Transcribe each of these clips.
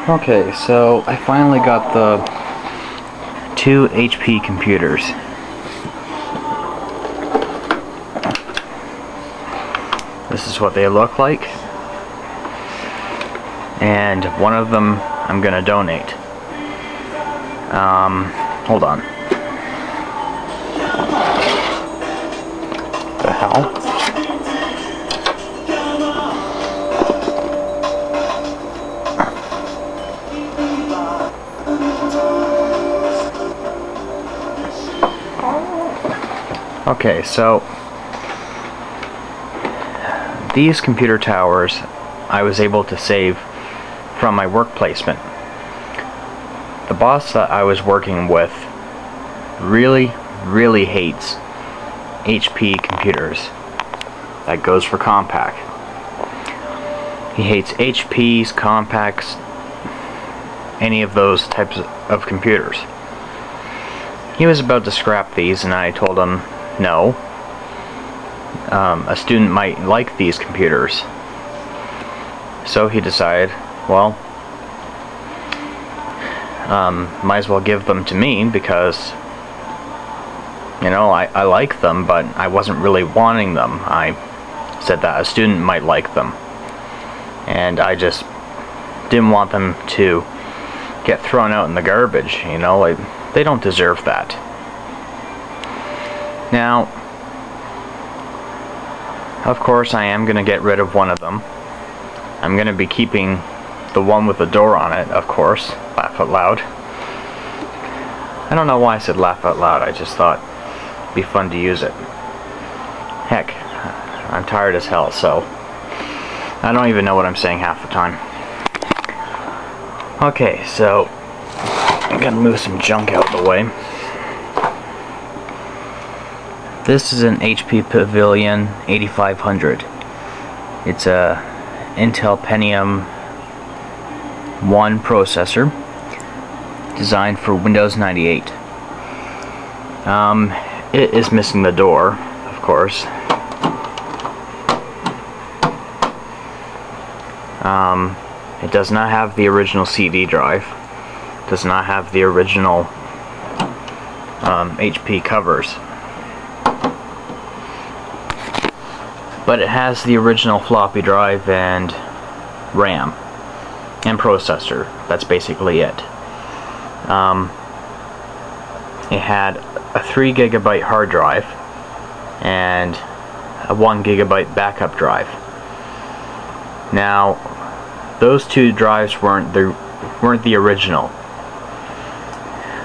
Okay, so I finally got the two HP computers. This is what they look like. And one of them I'm gonna donate. Hold on. The hell? Okay, so these computer towers I was able to save from my work placement. The boss that I was working with really hates HP computers. That goes for Compaq. He hates HPs, Compaqs, any of those types of computers. He was about to scrap these and I told him no. A student might like these computers. So he decided, well, might as well give them to me because, you know, I like them, but I wasn't really wanting them. I said that a student might like them. And I just didn't want them to get thrown out in the garbage, you know, like, they don't deserve that. Now, of course I am going to get rid of one of them. I'm going to be keeping the one with the door on it, of course. Laugh out loud. I don't know why I said laugh out loud, I just thought it'd be fun to use it. Heck, I'm tired as hell, so I don't even know what I'm saying half the time. Okay, so I'm gonna move some junk out of the way. This is an HP Pavillian 8500. It's a Intel Pentium 1 processor designed for Windows 98. It is missing the door, of course. It does not have the original CD drive. Does not have the original HP covers. But it has the original floppy drive and RAM and processor. That's basically it. It had a 3 GB hard drive and a 1 GB backup drive. Now, those two drives weren't the original.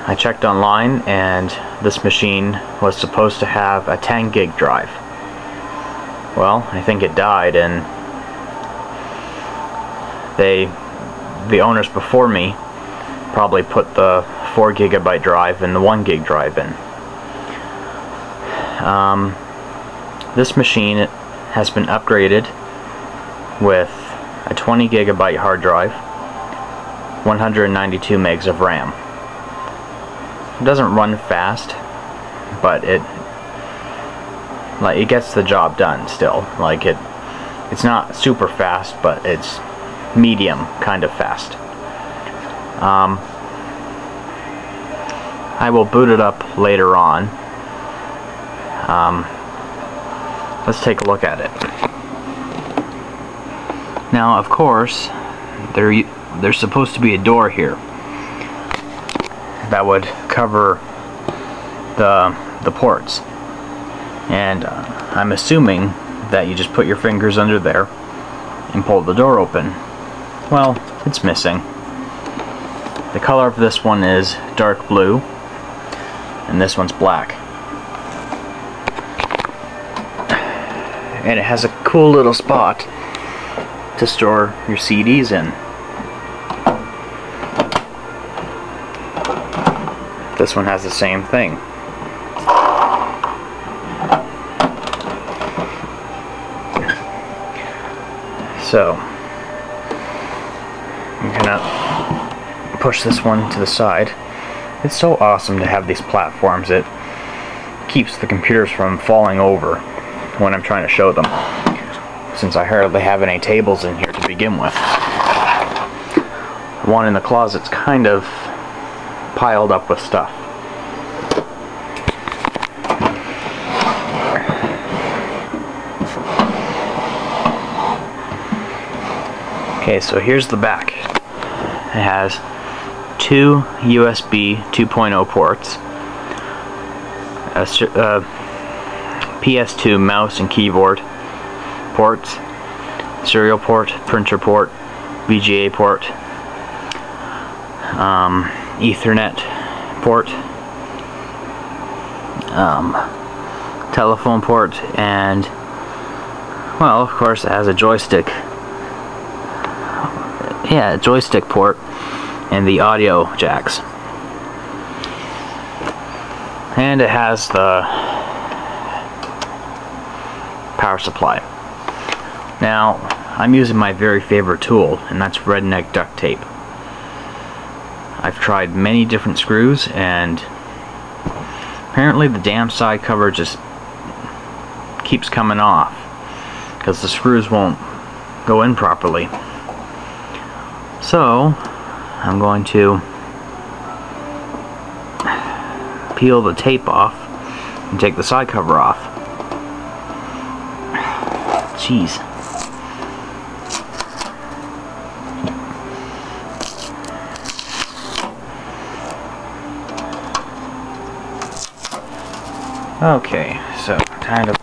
I checked online, and this machine was supposed to have a 10 gig drive. Well, I think it died, and the owners before me probably put the 4 GB drive and the 1 gig drive in. This machine has been upgraded with a 20 GB hard drive, 192 megs of RAM. It doesn't run fast, but it gets the job done still. Like, it's not super fast, but it's medium kind of fast. I will boot it up later on. Let's take a look at it. Now, of course, there's supposed to be a door here that would cover the ports, and I'm assuming that you just put your fingers under there and pull the door open. Well, it's missing. The color of this one is dark blue, and this one's black. And it has a cool little spot to store your CDs in. This one has the same thing. So, I'm gonna push this one to the side. It's so awesome to have these platforms. It keeps the computers from falling over when I'm trying to show them, since I hardly have any tables in here to begin with. one in the closet's kind of piled up with stuff. Okay, so here's the back. It has two USB 2.0 ports, a PS2 mouse and keyboard ports, serial port, printer port, VGA port, Ethernet port, telephone port, and, well, of course it has a joystick. Yeah, a joystick port and the audio jacks. And it has the power supply. Now, I'm using my very favorite tool, and that's redneck duct tape. I've tried many different screws, and apparently the damn side cover just keeps coming off because the screws won't go in properly. So, I'm going to peel the tape off and take the side cover off. Jeez. Okay, so time to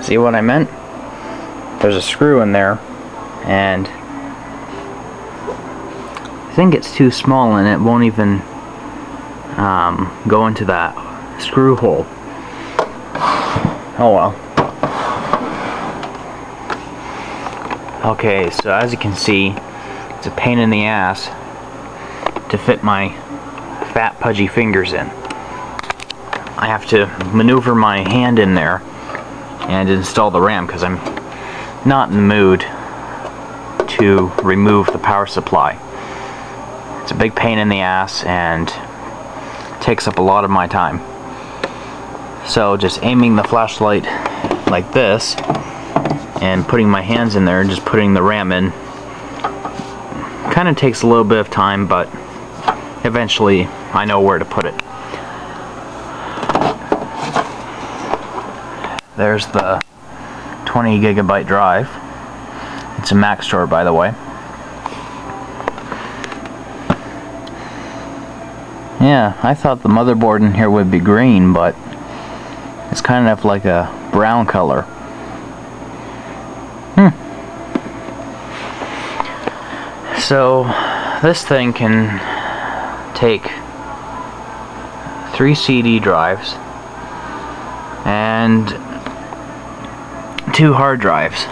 see what I meant? There's a screw in there, and I think it's too small and it won't even go into that screw hole. Oh well. Okay, so as you can see, it's a pain in the ass to fit my fat pudgy fingers in. I have to maneuver my hand in there and install the RAM because I'm not in the mood to remove the power supply. It's a big pain in the ass and takes up a lot of my time. So just aiming the flashlight like this and putting my hands in there and just putting the RAM in kind of takes a little bit of time, but eventually I know where to put it. There's the 20 gigabyte drive. It's a Mac store, by the way. Yeah, I thought the motherboard in here would be green, but it's kind of like a brown color. So this thing can take 3 CD drives and 2 hard drives.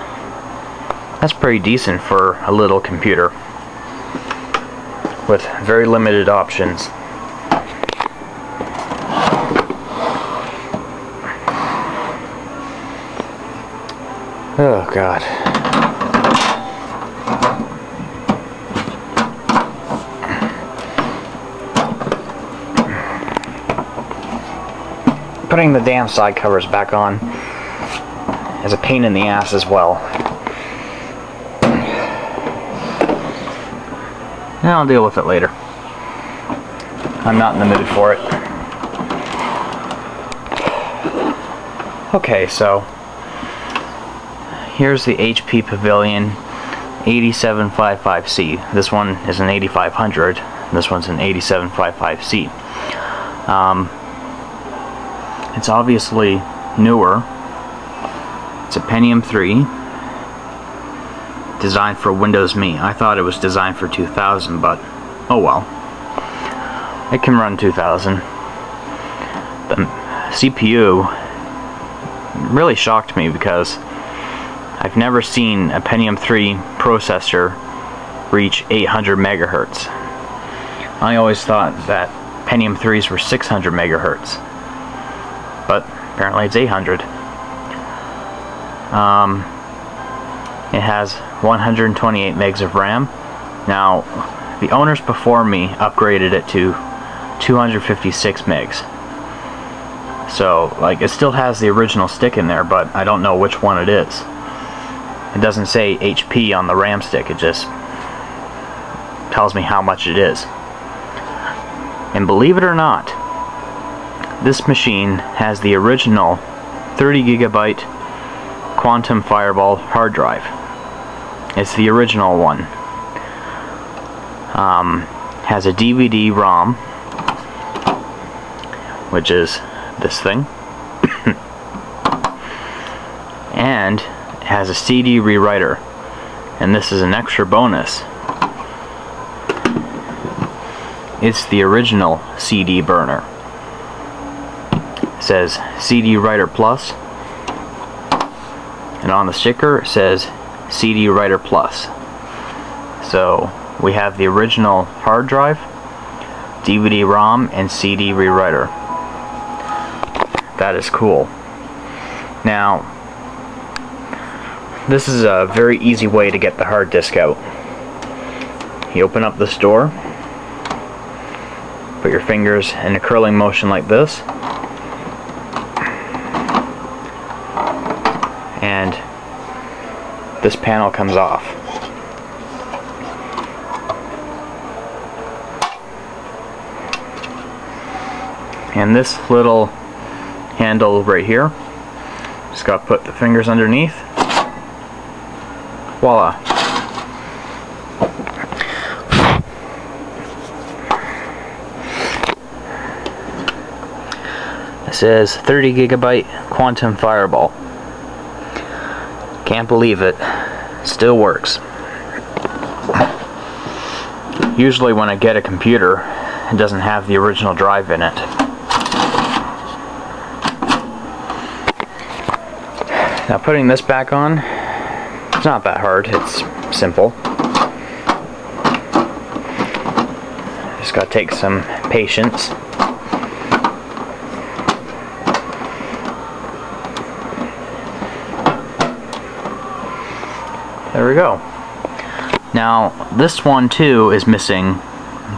That's pretty decent for a little computer with very limited options. Oh God. Putting the damn side covers back on is a pain in the ass as well. And I'll deal with it later. I'm not in the mood for it. Okay, so here's the HP Pavillian 8755C. This one is an 8500. This one's an 8755C. It's obviously newer. It's a Pentium 3 designed for Windows Me. I thought it was designed for 2000, but oh well. It can run 2000. The CPU really shocked me because I've never seen a Pentium 3 processor reach 800 megahertz. I always thought that Pentium 3s were 600 megahertz, but apparently it's 800. It has 128 megs of RAM. Now, the owners before me upgraded it to 256 megs. So, like, it still has the original stick in there, but I don't know which one it is. It doesn't say HP on the RAM stick, it just tells me how much it is. And believe it or not, this machine has the original 30 gigabyte Quantum Fireball hard drive. It's the original one. Has a DVD-ROM, which is this thing, and has a CD rewriter, and this is an extra bonus. It's the original CD burner. It says CD Writer Plus, and on the sticker it says CD Writer Plus. So we have the original hard drive, DVD-ROM, and CD rewriter. That is cool. Now, this is a very easy way to get the hard disk out. You open up this door, put your fingers in a curling motion like this, and this panel comes off. And this little handle right here, just gotta put the fingers underneath. Voila. It says 30 gigabyte Quantum Fireball. Can't believe it. Still works. Usually when I get a computer, it doesn't have the original drive in it. Now putting this back on, it's not that hard, it's simple. Just gotta take some patience. There we go. Now this one too is missing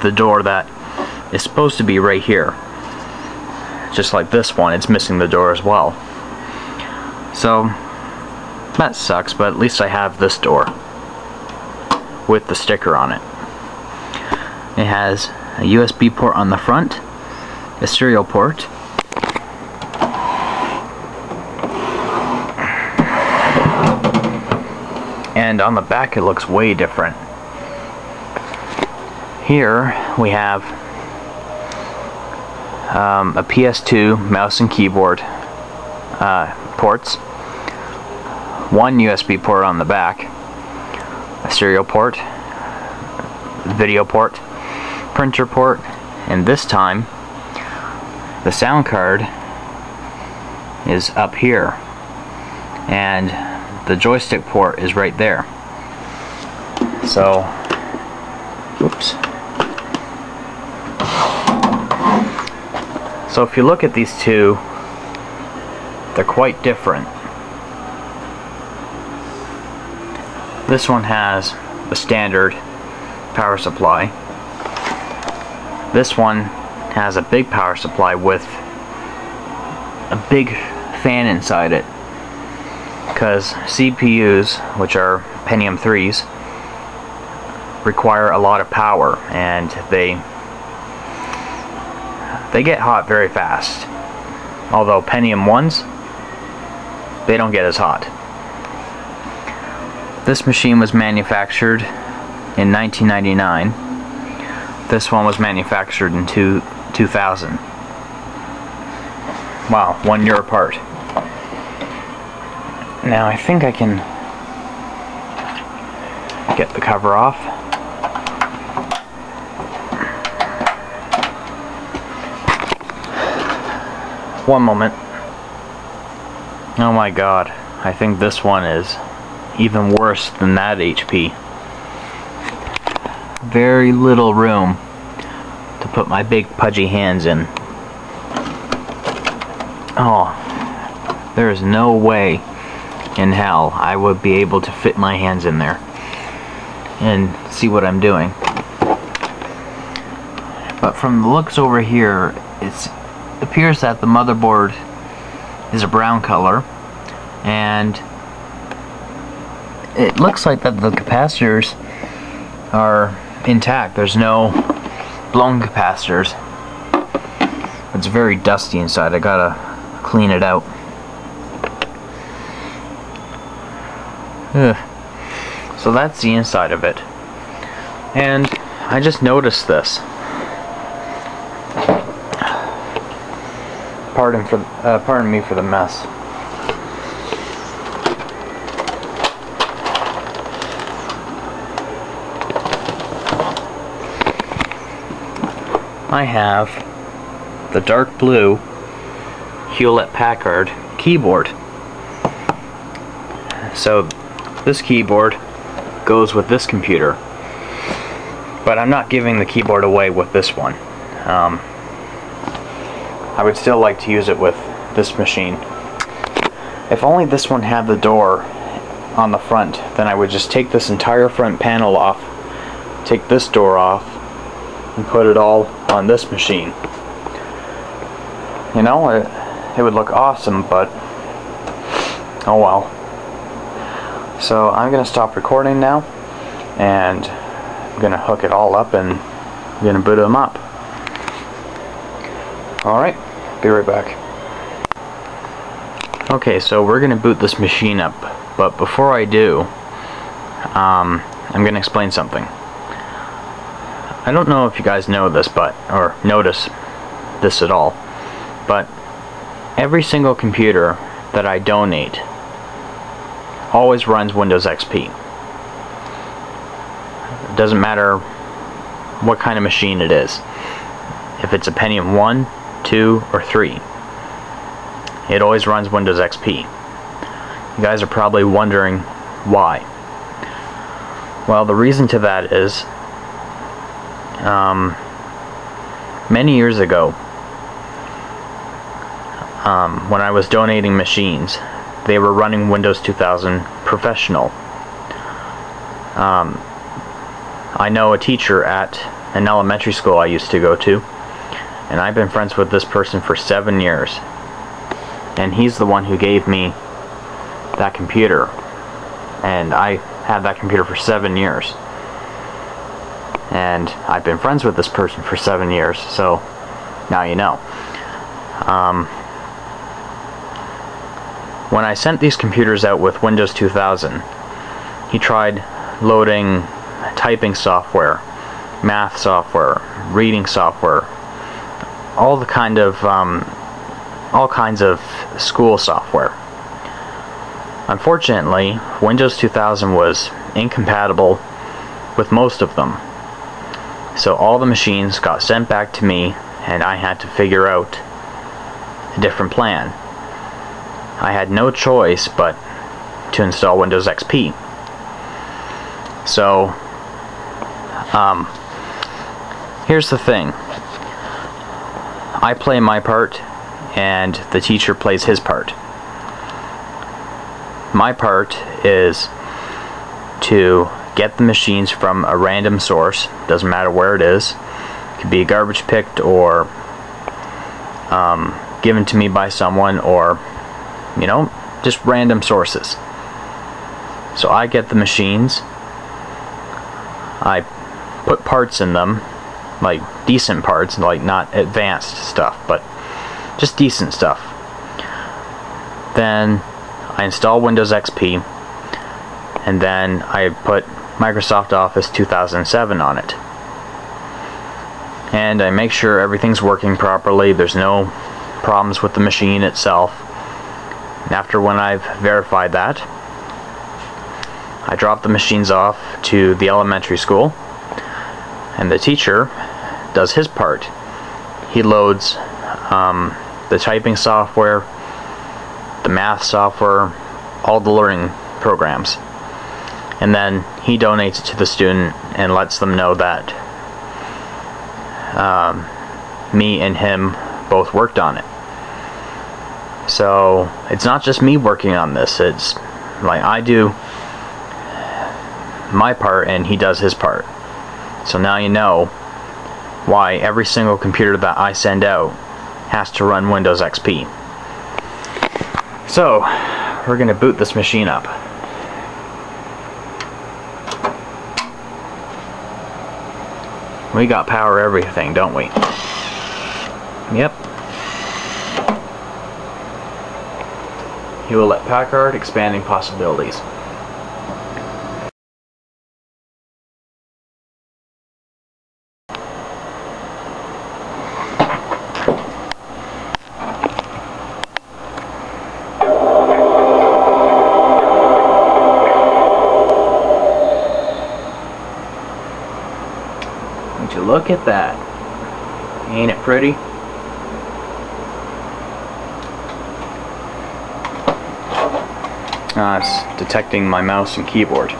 the door that is supposed to be right here. Just like this one, it's missing the door as well. So that sucks, but at least I have this door with the sticker on it. It has a USB port on the front, a serial port, and on the back it looks way different. Here we have a PS2 mouse and keyboard ports, one USB port on the back, a serial port, video port, printer port, and this time the sound card is up here and the joystick port is right there. So, oops. So if you look at these two, they're quite different. This one has a standard power supply. This one has a big power supply with a big fan inside it, because CPUs, which are Pentium 3s, require a lot of power, and they get hot very fast. Although Pentium 1s, they don't get as hot. This machine was manufactured in 1999. This one was manufactured in 2000. Wow, 1 year apart. Now I think I can get the cover off. One moment. Oh my god, I think this one is even worse than that HP. Very little room to put my big pudgy hands in. Oh, there is no way in hell I would be able to fit my hands in there and see what I'm doing. But from the looks over here, it's appears that the motherboard is a brown color, and it looks like that the capacitors are intact. There's no blown capacitors. It's very dusty inside. I gotta clean it out. Ugh. So that's the inside of it. And I just noticed this. Pardon me for the mess. I have the dark blue Hewlett-Packard keyboard. So this keyboard goes with this computer, but I'm not giving the keyboard away with this one. I would still like to use it with this machine. If only this one had the door on the front, then I would just take this entire front panel off, take this door off, and put it all on this machine. You know, it would look awesome, but oh well. So I'm gonna stop recording now, and I'm gonna hook it all up and I'm gonna boot them up. Alright, be right back. Okay, so we're gonna boot this machine up, but before I do, I'm gonna explain something. I don't know if you guys know this, or notice this at all, but every single computer that I donate always runs Windows XP. It doesn't matter what kind of machine it is. If it's a Pentium 1, 2, or 3, it always runs Windows XP. You guys are probably wondering why. Well, the reason to that is many years ago, when I was donating machines, they were running Windows 2000 Professional. I know a teacher at an elementary school I used to go to, and I've been friends with this person for 7 years, and he's the one who gave me that computer, and I had that computer for 7 years, and I've been friends with this person for 7 years, so now you know. When I sent these computers out with Windows 2000, he tried loading typing software, math software, reading software, all kinds of school software. Unfortunately, Windows 2000 was incompatible with most of them. So all the machines got sent back to me, and I had to figure out a different plan. I had no choice but to install Windows XP. So, here's the thing. I play my part, and the teacher plays his part. My part is to get the machines from a random source, doesn't matter where it is. It could be garbage picked, or given to me by someone, or you know, just random sources. So I get the machines, I put parts in them, like decent parts, like not advanced stuff, but just decent stuff. Then I install Windows XP, and then I put Microsoft Office 2007 on it. And I make sure everything's working properly, there's no problems with the machine itself. And after when I've verified that, I drop the machines off to the elementary school, and the teacher does his part. He loads the typing software, the math software, all the learning programs, and then he donates it to the student and lets them know that me and him both worked on it. So it's not just me working on this, it's like I do my part and he does his part. So now you know why every single computer that I send out has to run Windows XP. So, we're going to boot this machine up. We got power everything, don't we? Yep. Hewlett-Packard, expanding possibilities. Would you look at that? Ain't it pretty? It's detecting my mouse and keyboard.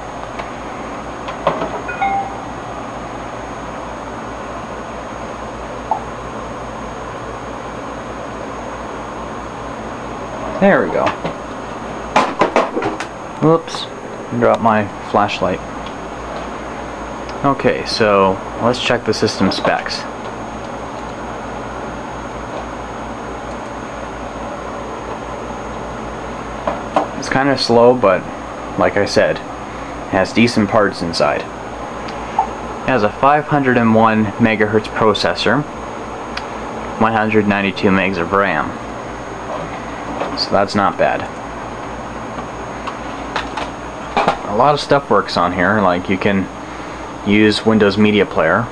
There we go. Whoops, dropped my flashlight. Okay, so let's check the system specs. It's kind of slow, but like I said, it has decent parts inside. It has a 501 megahertz processor, 192 megs of RAM. So that's not bad. A lot of stuff works on here, like you can use Windows Media Player.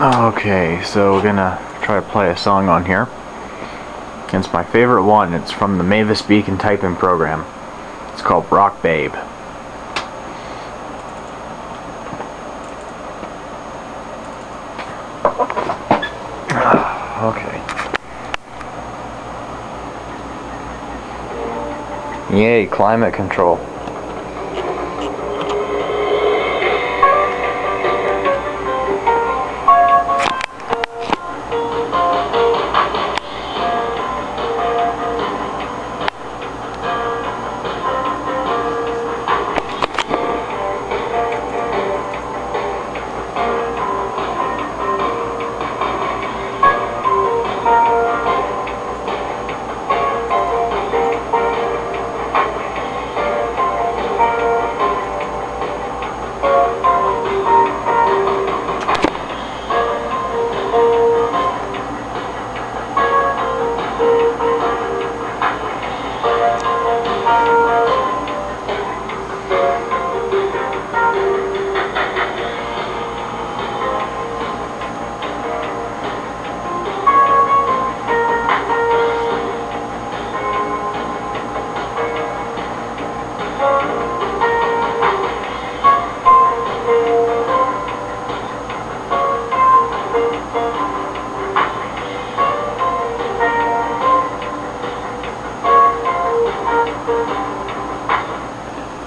Okay, so we're gonna try to play a song on here. It's my favorite one. It's from the Mavis Beacon typing program. It's called Rock Babe. Okay. Yay, climate control.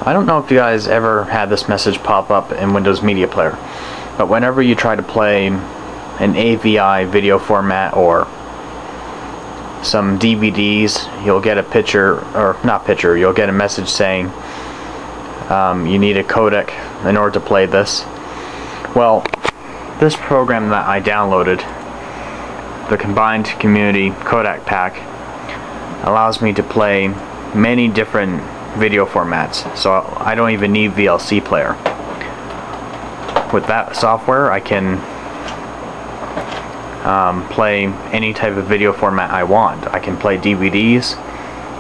I don't know if you guys ever had this message pop up in Windows Media Player, but whenever you try to play an AVI video format or some DVDs, you'll get a picture, or not picture, you'll get a message saying you need a codec in order to play this. Well, this program that I downloaded, the Combined Community Codec Pack, allows me to play many different video formats, so I don't even need VLC player. With that software I can play any type of video format I want. I can play DVDs,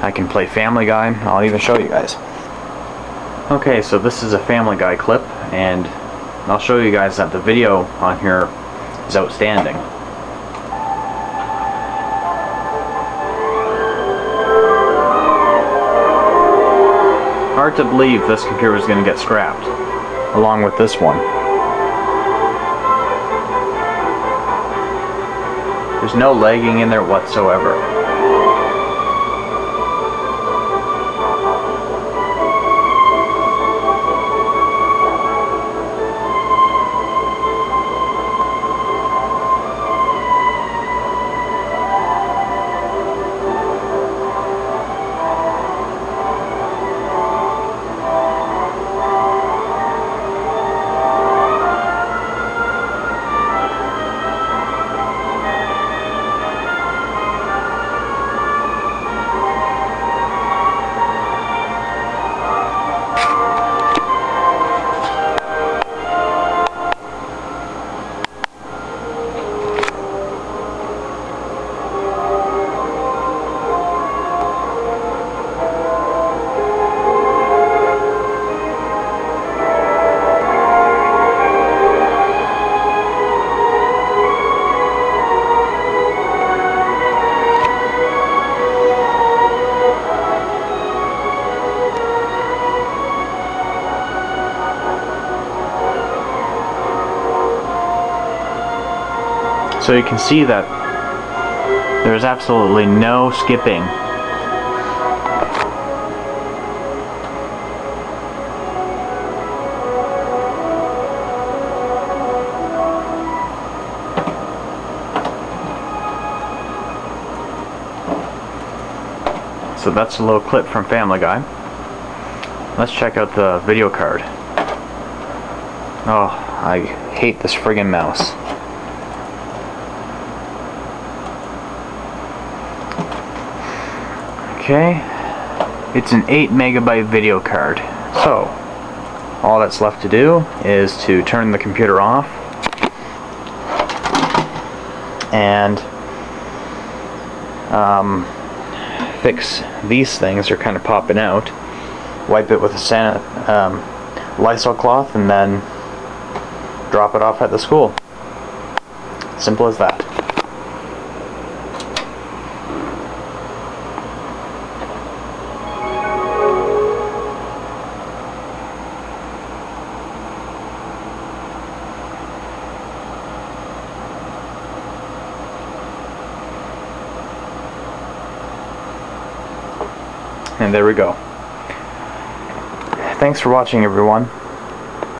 I can play Family Guy, I'll even show you guys. Okay, so this is a Family Guy clip, and I'll show you guys that the video on here is outstanding. Hard to believe this computer is going to get scrapped, along with this one. There's no lagging in there whatsoever. So you can see that there's absolutely no skipping. So that's a little clip from Family Guy. Let's check out the video card. Oh, I hate this friggin' mouse. Okay, it's an 8 megabyte video card. So, all that's left to do is to turn the computer off and fix these things. They're kind of popping out. Wipe it with a Lysol cloth and then drop it off at the school. Simple as that. And there we go. Thanks for watching, everyone.